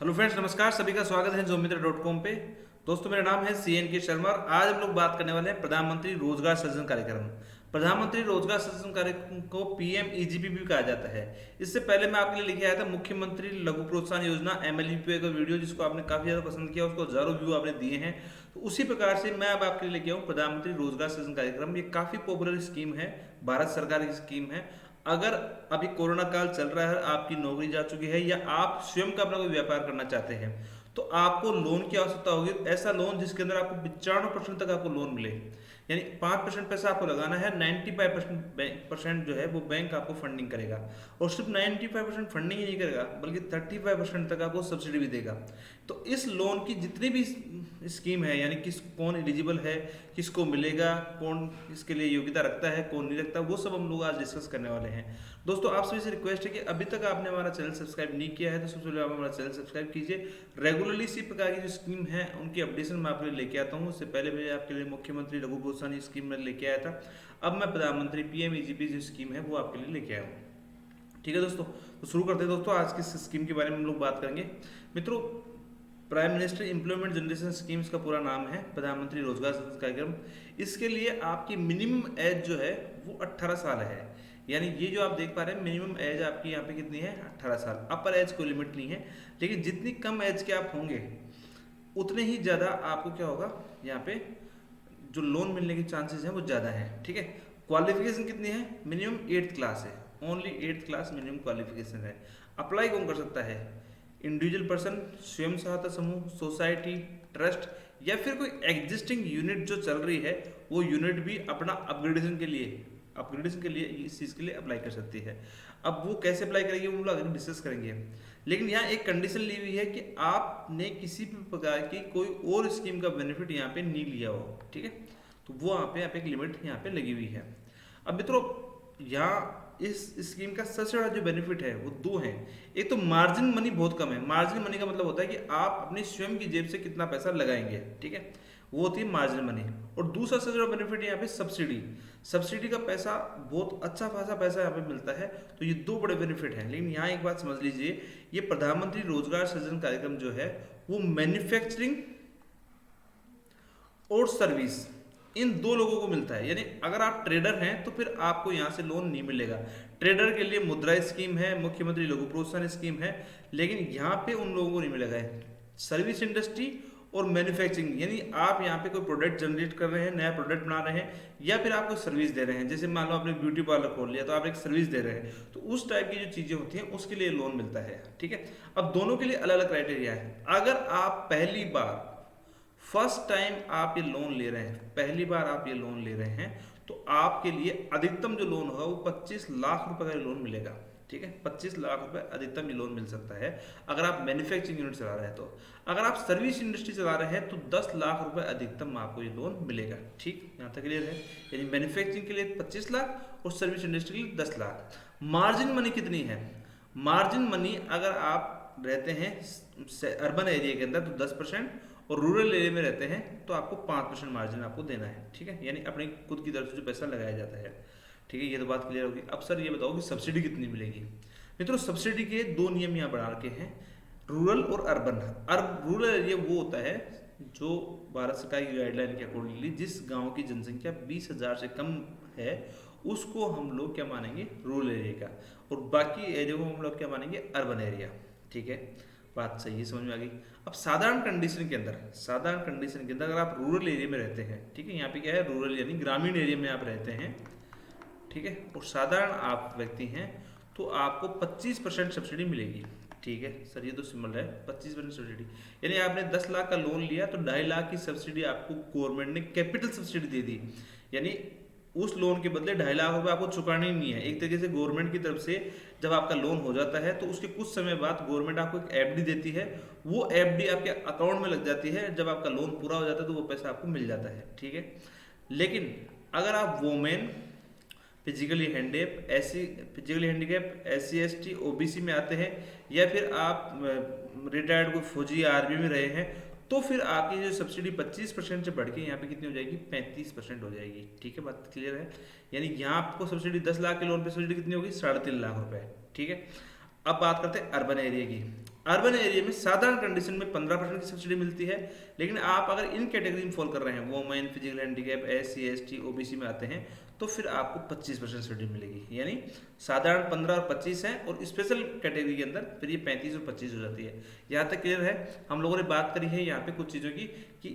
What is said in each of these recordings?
Hello friends, नमस्कार। सभी का स्वागत है zoomitra.com पे। दोस्तों, मेरा नाम है CN के शर्मा और आज हम लोग बात करने वाले हैं प्रधानमंत्री रोजगार सृजन कार्यक्रम। प्रधानमंत्री रोजगार सृजन कार्यक्रम को PMEGP भी कहा जाता है। इससे पहले मैं आपके लिए लेके आया था मुख्यमंत्री लघु प्रोत्साहन योजना MLEPA का वीडियो, जिसको आपने काफी ज्यादा पसंद किया, उसको हजारों व्यू आपने दिए हैं। तो उसी प्रकार से मैं अब आपके लिए लेके आऊँ प्रधानमंत्री रोजगार सृजन कार्यक्रम। ये काफी पॉपुलर स्कीम है, भारत सरकार की स्कीम है। अगर अभी कोरोना काल चल रहा है, आपकी नौकरी जा चुकी है या आप स्वयं का अपना कोई व्यापार करना चाहते हैं, तो आपको लोन की आवश्यकता होगी। ऐसा लोन जिसके अंदर आपको 95% तक आपको लोन मिले, यानी 5% पैसा आपको लगाना है, 95% जो है वो बैंक आपको फंडिंग करेगा। और सिर्फ 95% फंडिंग ही नहीं करेगा, बल्कि 35% तक आपको सब्सिडी भी देगा। तो इस लोन की जितनी भी स्कीम है, यानी कौन एलिजिबल है, किसको मिलेगा, कौन इसके लिए योग्यता रखता है, कौन नहीं रखता, वो सब हम लोग आज डिस्कस करने वाले हैं। दोस्तों, आप सभी से रिक्वेस्ट है कि अभी तक आपने हमारा चैनल सब्सक्राइब नहीं किया है तो सबसे पहले आप हमारा चैनल सब्सक्राइब कीजिए। रेगुलरली इसी प्रकार की जो स्कीम है उनकी अपडेशन मैं आपके लिए लेके आता हूँ। उससे पहले मैं आपके लिए मुख्यमंत्री लघु प्रोत्साहन स्कीम में लेके आया था। अब मैं प्रधानमंत्री PMEGP जो स्कीम है वो आपके लिए लेके आया हूँ। ठीक है दोस्तों, तो शुरू करते हैं। दोस्तों, आज की स्कीम के बारे में हम लोग बात करेंगे। मित्रों, prime minister employment generation schemes का पूरा नाम है प्रधानमंत्री रोजगार सृजन कार्यक्रम। इसके लिए आपकी मिनिमम एज जो है वो 18 साल है। यानी ये जो आप देख पा रहे हैं, मिनिमम एज आपकी यहाँ पे कितनी है, 18 साल। अपर एज कोई लिमिट नहीं है, लेकिन जितनी कम एज के आप होंगे उतने ही ज़्यादा आपको क्या होगा, यहाँ पे जो लोन मिलने के चांसेस हैं वो ज़्यादा है। ठीक है, क्वालिफिकेशन कितनी है, मिनिमम 8th क्लास है। Only 8th class minimum qualification है। अप्लाई कौन कर सकता है, इंडिविजुअल पर्सन, स्वयं सहायता समूह, सोसाइटी, ट्रस्ट, या फिर कोई एग्जिस्टिंग यूनिट जो चल रही है वो यूनिट भी अपना अपग्रेडेशन के लिए इस चीज़ के लिए अप्लाई कर सकती है। अब वो कैसे अप्लाई करेंगे वो हम लोग आगे डिस्कस करेंगे, लेकिन यहाँ एक कंडीशन ली हुई है कि आपने किसी भी प्रकार की कोई और स्कीम का बेनिफिट यहाँ पे नहीं लिया हो। ठीक है, तो वो यहाँ पे एक लिमिट यहाँ पे लगी हुई है। अब मित्रों, यहाँ इस स्कीम का सबसे बड़ा जो बेनिफिट है वो दो हैं। एक तो मार्जिन मनी बहुत कम है। मार्जिन मनी का मतलब होता है कि आप अपनी स्वयं की जेब से कितना पैसा लगाएंगे। ठीक है, वो होती है मार्जिन मनी। और दूसरा सबसे बड़ा बेनिफिट यहाँ पे सब्सिडी। सब्सिडी का पैसा, बहुत अच्छा खासा पैसा यहाँ पे मिलता है। तो ये दो बड़े बेनिफिट हैं। लेकिन यहाँ एक बात समझ लीजिए, ये प्रधानमंत्री रोजगार सृजन कार्यक्रम जो है वो मैन्युफैक्चरिंग और सर्विस, इन दो लोगों को मिलता है। यानी अगर आप ट्रेडर हैं तो फिर आपको यहाँ से लोन नहीं मिलेगा। ट्रेडर के लिए मुद्रा स्कीम है, मुख्यमंत्री लघु प्रोत्साहन स्कीम है, लेकिन यहाँ पे उन लोगों को नहीं मिलेगा। सर्विस इंडस्ट्री और मैन्युफैक्चरिंग, यानी आप यहाँ पे कोई प्रोडक्ट जनरेट कर रहे हैं, नया प्रोडक्ट बना रहे हैं, या फिर आप कोई सर्विस दे रहे हैं। जैसे मान लो आपने ब्यूटी पार्लर खोल लिया तो आप एक सर्विस दे रहे हैं, तो उस टाइप की जो चीजें होती हैं उसके लिए लोन मिलता है। ठीक है, अब दोनों के लिए अलग अलग क्राइटेरिया है। अगर आप पहली बार, फर्स्ट टाइम आप ये लोन ले रहे हैं, पहली बार आप ये लोन ले रहे हैं, तो आपके लिए अधिकतम जो लोन होगा वो 25 लाख रुपए का लोन मिलेगा। ठीक है, 25 लाख रुपए अधिकतम ये लोन मिल सकता है अगर आप मैन्युफैक्चरिंग यूनिट चला रहे हैं। तो अगर आप सर्विस इंडस्ट्री चला रहे हैं तो 10 लाख रुपए अधिकतम आपको ये लोन मिलेगा। ठीक, यहाँ तक क्लियर है। यानी मैन्युफैक्चरिंग के लिए 25 लाख और सर्विस इंडस्ट्री के लिए 10 लाख। मार्जिन मनी कितनी है, मार्जिन मनी अगर आप रहते हैं अर्बन एरिया के अंदर तो 10%, और रूरल एरिया में रहते हैं तो आपको 5% मार्जिन आपको देना है। ठीक है, यानी अपनी खुद की तरफ से जो पैसा लगाया जाता है। ठीक है, ये तो बात क्लियर होगी। अब सर ये बताओ कि सब्सिडी कितनी मिलेगी। मित्रों, सब्सिडी के दो नियम यहाँ बना रखे हैं, रूरल और अर्बन। रूरल एरिया वो होता है जो भारत सरकार की गाइडलाइन के अकॉर्डिंगली जिस गांव की जनसंख्या 20,000 से कम है उसको हम लोग क्या मानेंगे, रूरल एरिया का, और बाकी एरिया को हम लोग क्या मानेंगे, अर्बन एरिया। ठीक है, बात सही है, समझ में आ गई। अब साधारण कंडीशन के अंदर अगर आप रूरल एरिया में रहते हैं, ठीक है, यहाँ पे क्या है, रूरल यानी ग्रामीण एरिया में आप रहते हैं, ठीक है, और साधारण आप व्यक्ति हैं, तो आपको 25% सब्सिडी मिलेगी। ठीक है सर, ये तो सिंपल है, 25% सब्सिडी। यानी आपने 10 लाख का लोन लिया तो 2.5 लाख की सब्सिडी आपको गवर्नमेंट ने कैपिटल सब्सिडी दे दी। यानी उस लोन के बदले 2.5 लाख रुपए आपको चुकाने ही नहीं है। एक तरीके से गवर्नमेंट की तरफ से जब आपका लोन हो जाता है तो उसके कुछ समय बाद गवर्नमेंट आपको एक एफडी देती है, वो एफडी आपके अकाउंट में लग जाती है। जब आपका लोन पूरा हो जाता है तो वो पैसा आपको मिल जाता है। ठीक है, लेकिन अगर आप women, physically handicap, SC ST OBC में आते हैं, या फिर आप रिटायर्ड कोई फौजी या आर्मी में रहे हैं, तो फिर आपकी जो सब्सिडी 25% से बढ़ के यहाँ पे कितनी हो जाएगी, 35% हो जाएगी। ठीक है, बात क्लियर है। यानी यहाँ आपको सब्सिडी 10 लाख के लोन पे सब्सिडी कितनी होगी, 3.5 लाख रुपए। ठीक है, अब बात करते हैं अर्बन एरिया की। अर्बन एरिया में साधारण कंडीशन में 15% की सब्सिडी मिलती है, लेकिन आप अगर इन कैटेगरी में फॉल कर रहे हैं, women, physical handicap, SC ST OBC में आते हैं, तो फिर आपको 25% सब्सिडी मिलेगी। यानी साधारण 15 और 25 है, और स्पेशल कैटेगरी के अंदर फिर ये 35 और 25 हो जाती है। यहाँ तक क्लियर है। हम लोगों ने बात करी है यहाँ पे कुछ चीज़ों की कि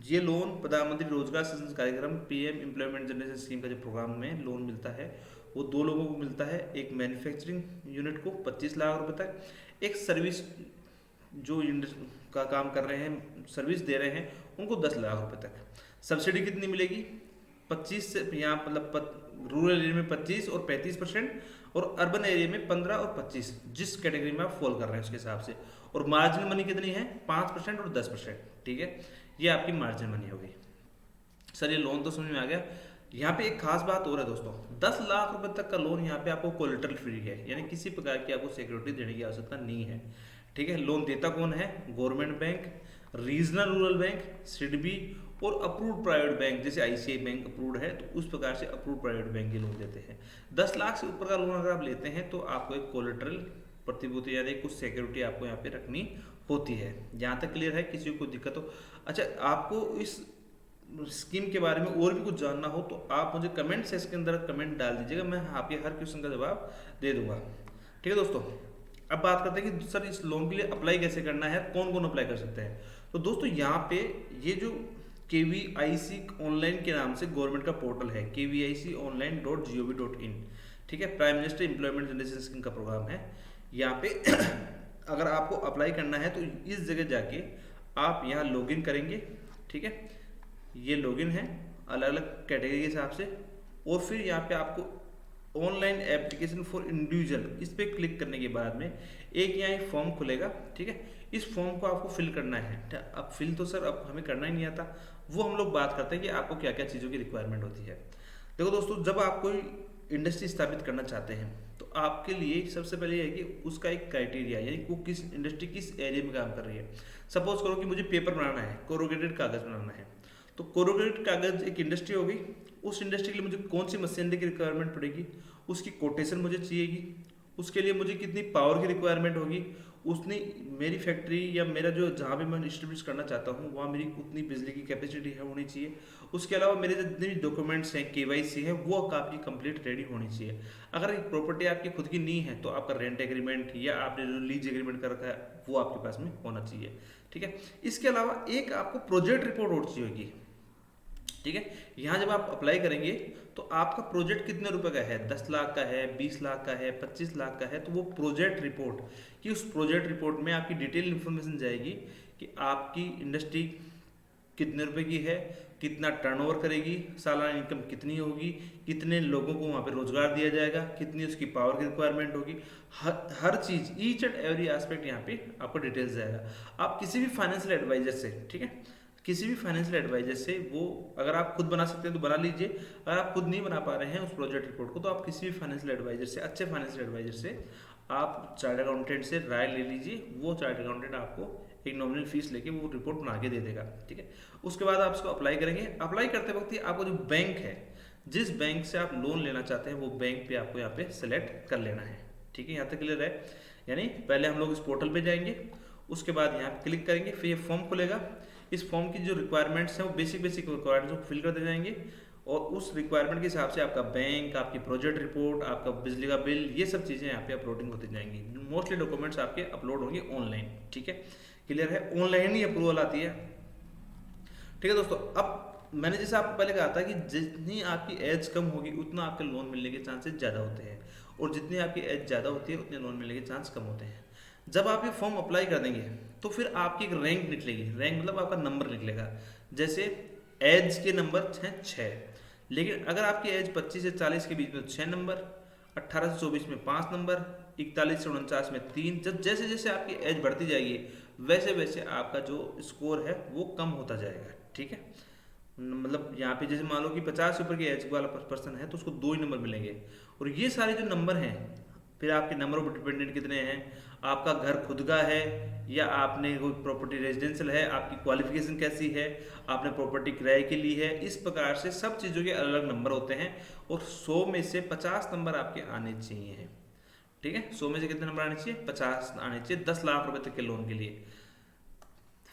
ये लोन प्रधानमंत्री रोजगार सृजन कार्यक्रम PM एम्प्लॉयमेंट जनरेशन स्कीम का जो प्रोग्राम में लोन मिलता है वो 2 लोगों को मिलता है। एक मैन्युफैक्चरिंग यूनिट को 25 लाख रुपए तक, एक सर्विस जो का काम कर रहे हैं, सर्विस दे रहे हैं, उनको 10 लाख रुपए तक। सब्सिडी कितनी मिलेगी? 25 से, यहाँ मतलब रूरल एरिया में 25 और 35%, और अर्बन एरिया में 15 और 25, जिस कैटेगरी में आप फॉल कर रहे हैं उसके हिसाब से। और मार्जिन मनी कितनी है? 5% और 10%। ठीक है, ये आपकी मार्जिन मनी होगी। सर ये लोन तो समझ में आ गया। यहाँ पे एक खास बात और है दोस्तों, 10 लाख रुपए तक का लोन यहाँ पे आपको कोलेटरल फ्री है, यानी किसी प्रकार की आपको सिक्योरिटी देने की आवश्यकता नहीं है। ठीक है, लोन देता कौन है? Government bank, regional rural bank, SIDBI और अप्रूव्ड प्राइवेट बैंक, जैसे ICICI बैंक अप्रूव्ड है तो उस प्रकार से अप्रूव्ड प्राइवेट बैंक ये लोन देते हैं। 10 लाख से ऊपर का लोन अगर आप लेते हैं तो आपको एक कोलेटरल प्रतिभूति यानी कुछ सिक्योरिटी आपको यहाँ पे रखनी होती है। यहाँ तक क्लियर है? किसी को दिक्कत हो? अच्छा, आपको इस स्कीम के बारे में और भी कुछ जानना हो तो आप मुझे कमेंट सेक्शन के अंदर कमेंट डाल दीजिएगा, मैं आपके हर क्वेश्चन का जवाब दे दूंगा। ठीक है दोस्तों, अब बात करते हैं कि सर इस लोन के लिए अप्लाई कैसे करना है, कौन कौन अप्लाई कर सकते हैं। तो दोस्तों यहाँ पे ये जो KVIC ऑनलाइन के नाम से गवर्नमेंट का पोर्टल है, KVIConline.gov.in, ठीक है, prime minister employment generation scheme का प्रोग्राम है। यहाँ पे अगर आपको अप्लाई करना है तो इस जगह जाके आप यहाँ लॉगिन करेंगे। ठीक है, ये लॉगिन है अलग अलग कैटेगरी के हिसाब से, और फिर यहाँ पे आपको ऑनलाइन एप्लीकेशन फॉर इंडिविजुअल, इस पे क्लिक करने के बाद में एक यहाँ फॉर्म खुलेगा। ठीक है, इस फॉर्म को आपको फिल करना है। अब फिल तो सर अब हमें करना ही नहीं आता, वो हम लोग बात करते हैं कि आपको क्या क्या चीज़ों की रिक्वायरमेंट होती है। देखो दोस्तों, जब आप कोई इंडस्ट्री स्थापित करना चाहते हैं तो आपके लिए सबसे पहले ये है कि उसका एक क्राइटेरिया, यानी वो किस इंडस्ट्री किस एरिया में काम कर रही है। सपोज करो कि मुझे पेपर बनाना है, कोरुगेटेड कागज बनाना है, तो कोरुगेटेड कागज एक इंडस्ट्री होगी। उस इंडस्ट्री के लिए मुझे कौन सी मशीनरी की रिक्वायरमेंट पड़ेगी, उसकी कोटेशन मुझे चाहिएगी, उसके लिए मुझे कितनी पावर की रिक्वायरमेंट होगी, उतनी मेरी फैक्ट्री या मेरा जो जहाँ भी मैं डिस्ट्रीब्यूट करना चाहता हूँ वहाँ मेरी उतनी बिजली की कैपेसिटी है होनी चाहिए। उसके अलावा मेरे जितने भी डॉक्यूमेंट्स हैं, KYC है, वो आपकी कंप्लीट रेडी होनी चाहिए। अगर एक प्रॉपर्टी आपकी खुद की नहीं है तो आपका रेंट एग्रीमेंट या आपने जो लीज एग्रीमेंट कर रखा है वो आपके पास में होना चाहिए। ठीक है, इसके अलावा एक आपको प्रोजेक्ट रिपोर्ट और चाहिए होगी। ठीक है, यहाँ जब आप अप्लाई करेंगे तो आपका प्रोजेक्ट कितने रुपए का है, 10 लाख का है, 20 लाख का है, 25 लाख का है, तो वो प्रोजेक्ट रिपोर्ट कि उस प्रोजेक्ट रिपोर्ट में आपकी डिटेल इन्फॉर्मेशन जाएगी कि आपकी इंडस्ट्री कितने रुपए की है, कितना टर्नओवर करेगी, सालाना इनकम कितनी होगी, कितने लोगों को वहाँ पे रोजगार दिया जाएगा, कितनी उसकी पावर की रिक्वायरमेंट होगी, हर चीज ईच एंड एवरी एस्पेक्ट यहाँ पे आपको डिटेल्स जाएगा। आप किसी भी फाइनेंशियल एडवाइजर से, ठीक है, किसी भी फाइनेंशियल एडवाइजर से, वो अगर आप खुद बना सकते हैं तो बना लीजिए, अगर आप खुद नहीं बना पा रहे हैं उस प्रोजेक्ट रिपोर्ट को तो आप किसी भी फाइनेंशियल एडवाइजर से, अच्छे फाइनेंशियल एडवाइजर से आप चार्ट अकाउंटेंट से राय ले लीजिए। वो चार्ट अकाउंटेंट आपको एक नॉमिनल फीस लेके वो रिपोर्ट बना के दे देगा। ठीक है, उसके बाद आप इसको अप्लाई करेंगे। अप्लाई करते वक्त ही आपको जो बैंक है, जिस बैंक से आप लोन लेना चाहते हैं वो बैंक पे आपको यहाँ पे सेलेक्ट कर लेना है। ठीक है, यहाँ तक क्लियर है? यानी पहले हम लोग इस पोर्टल पे जाएंगे, उसके बाद यहाँ पे क्लिक करेंगे, फिर ये फॉर्म खुलेगा। इस फॉर्म की जो रिक्वायरमेंट्स हैं वो बेसिक रिक्वायरमेंट्स को फिल करते जाएंगे, और उस रिक्वायरमेंट के हिसाब से आपका बैंक, आपकी प्रोजेक्ट रिपोर्ट, आपका बिजली का बिल, ये सब चीज़ें यहाँ पे अपलोडिंग होती जाएंगी। मोस्टली डॉक्यूमेंट्स आपके अपलोड होंगे ऑनलाइन। ठीक है, क्लियर है? ऑनलाइन ही अप्रूवल आती है। ठीक है दोस्तों, अब मैंने जैसे आपको पहले कहा था कि जितनी आपकी एज कम होगी उतना आपके लोन मिलने के चांसेस ज़्यादा होते हैं, और जितनी आपकी एज ज़्यादा होती है उतने लोन मिलने के चांस कम होते हैं। जब आप ये फॉर्म अप्लाई कर देंगे तो फिर आपकी एक रैंक निकलेगी। रैंक मतलब आपका नंबर निकलेगा। जैसे एज के नंबर हैं 6, लेकिन अगर आपकी एज 25 से 40 के बीच में 6 नंबर, 18 से 24 में 5 नंबर, 41 से 49 में 3। जब जैसे जैसे आपकी एज बढ़ती जाएगी वैसे वैसे आपका जो स्कोर है वो कम होता जाएगा। ठीक है, मतलब यहाँ पे जैसे मान लो कि 50 से ऊपर की एज वाला पर्सन है तो उसको 2 ही नंबर मिलेंगे। और ये सारे जो नंबर हैं, फिर आपके नंबर ऑफ डिपेंडेंट कितने हैं, आपका घर खुद का है या आपने कोई प्रॉपर्टी रेजिडेंशियल है, आपकी क्वालिफिकेशन कैसी है, आपने प्रॉपर्टी किराए के लिए है, इस प्रकार से सब चीज़ों के अलग अलग नंबर होते हैं। और 100 में से 50 नंबर आपके आने चाहिए। ठीक है, 100 में से कितने नंबर आने चाहिए, 50 आने चाहिए 10 लाख रुपए तक के लोन के लिए,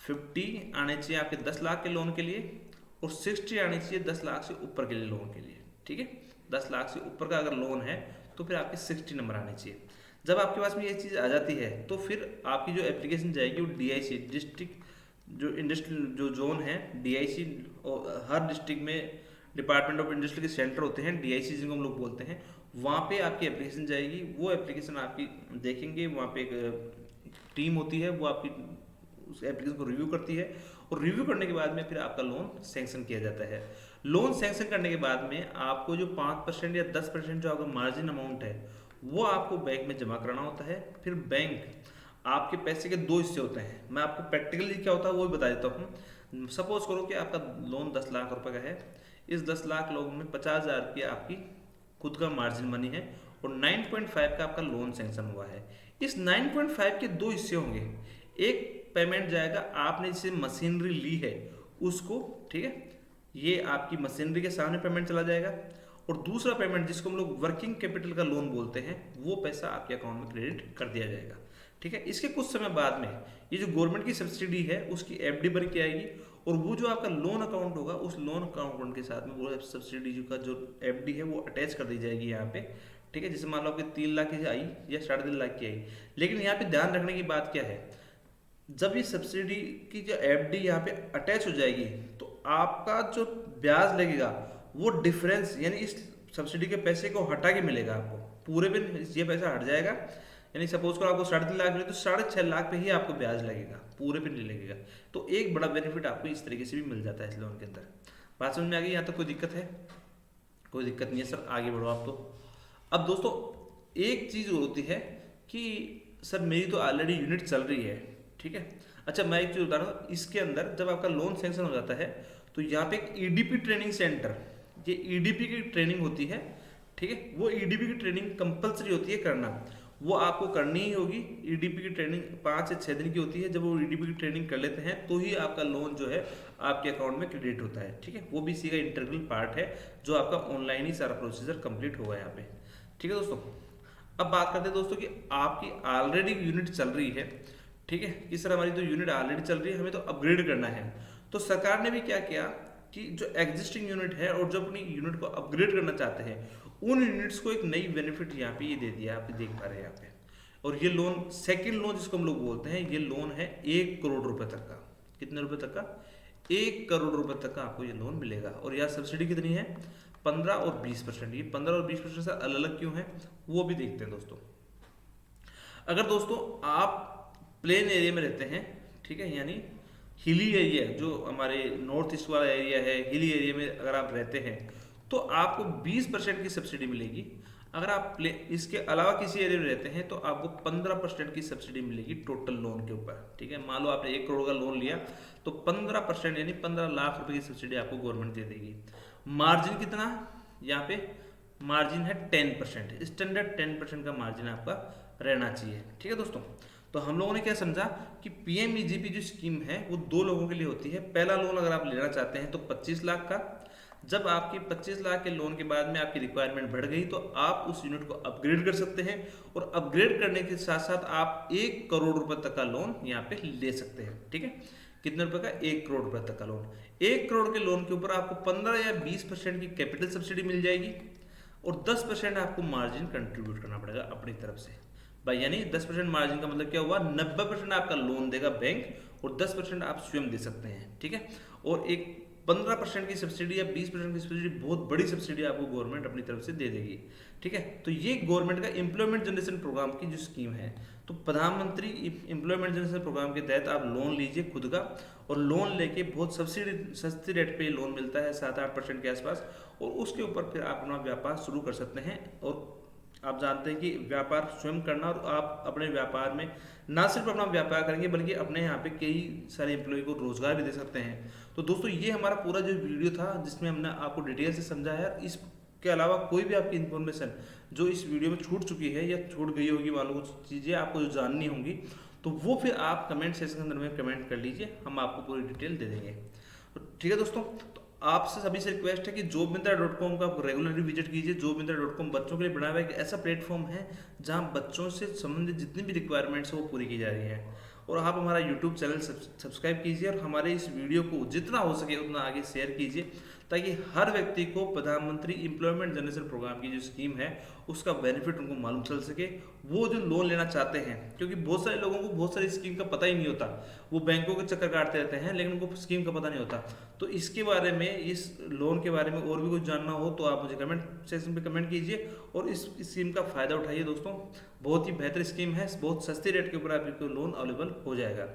50 आने चाहिए आपके 10 लाख के लोन के लिए, और 60 आने चाहिए 10 लाख से ऊपर के लिए लोन के लिए। ठीक है, 10 लाख से ऊपर का अगर लोन है तो फिर आपके 60 नंबर आने चाहिए। जब आपके पास में ये चीज़ आ जाती है तो फिर आपकी जो एप्लीकेशन जाएगी वो डीआईसी, डिस्ट्रिक्ट जो इंडस्ट्रियल जो जोन है, डीआईसी, और हर डिस्ट्रिक्ट में डिपार्टमेंट ऑफ इंडस्ट्री के सेंटर होते हैं, डीआईसी जिनको हम लोग बोलते हैं, वहाँ पे आपकी एप्लीकेशन जाएगी। वो एप्लीकेशन आपकी देखेंगे, वहाँ पे एक टीम होती है, वो आपकी उस एप्लीकेशन को रिव्यू करती है, और रिव्यू करने के बाद में फिर आपका लोन सैंक्शन किया जाता है। लोन सैंक्शन करने के बाद में आपको जो 5% या 10% जो आपका मार्जिन अमाउंट है वो आपको बैंक में जमा कराना होता है। फिर बैंक आपके पैसे के दो हिस्से होते हैं, मैं आपको प्रैक्टिकली क्या होता है वो भी बता देता हूँ। सपोज करो कि आपका लोन 10 लाख रुपए का है, इस 10 लाख लोन में 50,000 रुपये आपकी खुद का मार्जिन मनी है, और 9.5 का आपका लोन सैंक्शन हुआ है। इस 9.5 के दो हिस्से होंगे, एक पेमेंट जाएगा आपने जिसे मशीनरी ली है उसको, ठीक है, ये आपकी मशीनरी के सामने पेमेंट चला जाएगा, और दूसरा पेमेंट जिसको हम लोग वर्किंग कैपिटल का लोन बोलते हैं, वो पैसा आपके अकाउंट में क्रेडिट कर दिया जाएगा। ठीक है, इसके कुछ समय बाद में ये जो गवर्नमेंट की सब्सिडी है उसकी एफडी बन के आएगी, और वो जो आपका लोन अकाउंट होगा उस लोन अकाउंट के साथ में वो सब्सिडी का जो एफडी है वो अटैच कर दी जाएगी यहाँ पे। ठीक है, जैसे मान लो आपके 3 लाख की आई या 3.5 लाख की आई, लेकिन यहाँ पे ध्यान रखने की बात क्या है, जब ये सब्सिडी की जो एफडी यहाँ पे अटैच हो जाएगी तो आपका जो ब्याज लगेगा वो डिफरेंस, यानी इस सब्सिडी के पैसे को हटा के मिलेगा आपको, पूरे पे ये पैसा हट जाएगा। यानी सपोज करो आपको 3.5 लाख मिले तो 6.5 लाख पे ही आपको ब्याज लगेगा, पूरे पे नहीं लगेगा। तो एक बड़ा बेनिफिट आपको इस तरीके से भी मिल जाता है इस लोन के अंदर। बात समझ में आ गई? यहाँ तक कोई दिक्कत है? कोई दिक्कत नहीं है सर, आगे बढ़ो आप। तो अब दोस्तों एक चीज़ होती है कि सर मेरी तो ऑलरेडी यूनिट चल रही है, ठीक है। अच्छा मैं एक चीज़ बता रहा हूँ, इसके अंदर जब आपका लोन सैंक्शन हो जाता है तो यहाँ पे एक ईडीपी ट्रेनिंग सेंटर, ये ईडीपी की ट्रेनिंग होती है, ठीक है। वो ईडीपी की ट्रेनिंग कंपलसरी होती है करना, वो आपको करनी ही होगी। ईडीपी की ट्रेनिंग 5 से 6 दिन की होती है। जब वो ईडीपी की ट्रेनिंग कर लेते हैं तो ही आपका लोन जो है आपके अकाउंट में क्रेडिट होता है, ठीक है। वो भी इसी का इंटीग्रल पार्ट है, जो आपका ऑनलाइन ही सारा प्रोसीजर कंप्लीट होगा यहाँ पे, ठीक है दोस्तों। अब बात करते हैं दोस्तों कि आपकी ऑलरेडी यूनिट चल रही है, ठीक है, कि सर हमारी तो यूनिट ऑलरेडी चल रही है, हमें तो अपग्रेड करना है। तो सरकार ने भी क्या किया कि जो एग्जिस्टिंग यूनिट है और जो अपनी यूनिट को अपग्रेड करना चाहते हैं उन यूनिट्स को एक नई बेनिफिट यहाँ पे ये दे दिया, आप देख पा रहे हैं यहाँ पे। और ये लोन, सेकंड लोन जिसको हम लोग बोलते हैं, ये लोन है 1 करोड़ रुपए तक का। कितने रुपए तक का? 1 करोड़ रुपए तक का आपको ये लोन मिलेगा। और यहाँ सब्सिडी कितनी है? 15 और 20%। ये 15 और 20% से अलग अलग क्यों है वो भी देखते हैं दोस्तों। अगर दोस्तों आप प्लेन एरिया में रहते हैं, ठीक है, यानी हिली एरिया, जो हमारे नॉर्थ ईस्ट वाला एरिया है, हिली एरिया में अगर आप रहते हैं तो आपको 20% की सब्सिडी मिलेगी। अगर आप इसके अलावा किसी एरिया में रहते हैं तो आपको 15% की सब्सिडी मिलेगी टोटल लोन के ऊपर, ठीक है। मान लो आपने 1 करोड़ का लोन लिया तो 15% यानी 15 लाख रुपए की सब्सिडी आपको गवर्नमेंट दे देगी। मार्जिन कितना? यहाँ पे मार्जिन है 10%, स्टैंडर्ड 10% का मार्जिन आपका रहना चाहिए, ठीक है दोस्तों। तो हम लोगों ने क्या समझा कि पीएमईजीपी जो स्कीम है वो 2 लोगों के लिए होती है। पहला लोन अगर आप लेना चाहते हैं तो 25 लाख का। जब आपकी 25 लाख के लोन के बाद में आपकी रिक्वायरमेंट बढ़ गई तो आप उस यूनिट को अपग्रेड कर सकते हैं, और अपग्रेड करने के साथ साथ आप 1 करोड़ रुपए तक का लोन यहाँ पे ले सकते हैं, ठीक है। कितने रुपए का? 1 करोड़ रुपए तक का लोन। 1 करोड़ के लोन के ऊपर आपको 15 या 20% की कैपिटल सब्सिडी मिल जाएगी, और 10% आपको मार्जिन कंट्रीब्यूट करना पड़ेगा अपनी तरफ से भाई। यानी 10% मार्जिन का मतलब क्या हुआ? 90% आपका लोन देगा बैंक, और 10% आप स्वयं दे सकते हैं, ठीक है। और एक 15% की सब्सिडी या 20% की सब्सिडी, बहुत बड़ी सब्सिडी आपको गवर्नमेंट अपनी तरफ से दे देगी, ठीक है। तो ये गवर्नमेंट का एम्प्लॉयमेंट जनरेशन प्रोग्राम की जो स्कीम है, तो प्रधानमंत्री एम्प्लॉयमेंट जनरेशन प्रोग्राम के तहत आप लोन लीजिए खुद का, और लोन लेके बहुत सस्ती रेट पे लोन मिलता है 7-8% के आसपास, और उसके ऊपर फिर आप अपना व्यापार शुरू कर सकते हैं। और आप जानते हैं कि व्यापार स्वयं करना, और आप अपने व्यापार में ना सिर्फ अपना व्यापार करेंगे बल्कि अपने यहाँ पे कई सारे एम्प्लॉय को रोजगार भी दे सकते हैं। तो दोस्तों ये हमारा पूरा जो वीडियो था जिसमें हमने आपको डिटेल से समझाया। इसके अलावा कोई भी आपकी इन्फॉर्मेशन जो इस वीडियो में छूट चुकी है या छूट गई होगी, मान लो कुछ चीज़ें आपको जो जाननी होंगी, तो वो फिर आप कमेंट सेक्शन के अंदर में कमेंट कर लीजिए, हम आपको पूरी डिटेल दे देंगे। तो ठीक है दोस्तों, तो आपसे सभी से रिक्वेस्ट है कि jobmitra.com का आप रेगुलरली विजिट कीजिए। jobmitra.com बच्चों के लिए बनाया हुआ एक ऐसा प्लेटफॉर्म है जहां बच्चों से संबंधित जितनी भी रिक्वायरमेंट्स है वो पूरी की जा रही हैं। और आप हमारा यूट्यूब चैनल सब्सक्राइब कीजिए और हमारे इस वीडियो को जितना हो सके उतना आगे शेयर कीजिए, ताकि हर व्यक्ति को प्रधानमंत्री एम्प्लॉयमेंट जनरेशन प्रोग्राम की जो स्कीम है उसका बेनिफिट उनको मालूम चल सके। वो जो लोन लेना चाहते हैं, क्योंकि बहुत सारे लोगों को बहुत सारी स्कीम का पता ही नहीं होता, वो बैंकों के चक्कर काटते रहते हैं लेकिन उनको स्कीम का पता नहीं होता। तो इसके बारे में, इस लोन के बारे में और भी कुछ जानना हो तो आप मुझे कमेंट सेक्शन पे कमेंट कीजिए और इस स्कीम का फ़ायदा उठाइए दोस्तों। बहुत ही बेहतर स्कीम है, बहुत सस्ती रेट के ऊपर आपको लोन अवेलेबल हो जाएगा।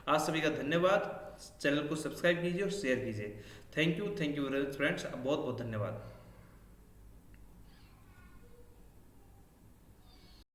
आज सभी का धन्यवाद। चैनल को सब्सक्राइब कीजिए और शेयर कीजिए। Thank you very much friends, बहुत बहुत धन्यवाद।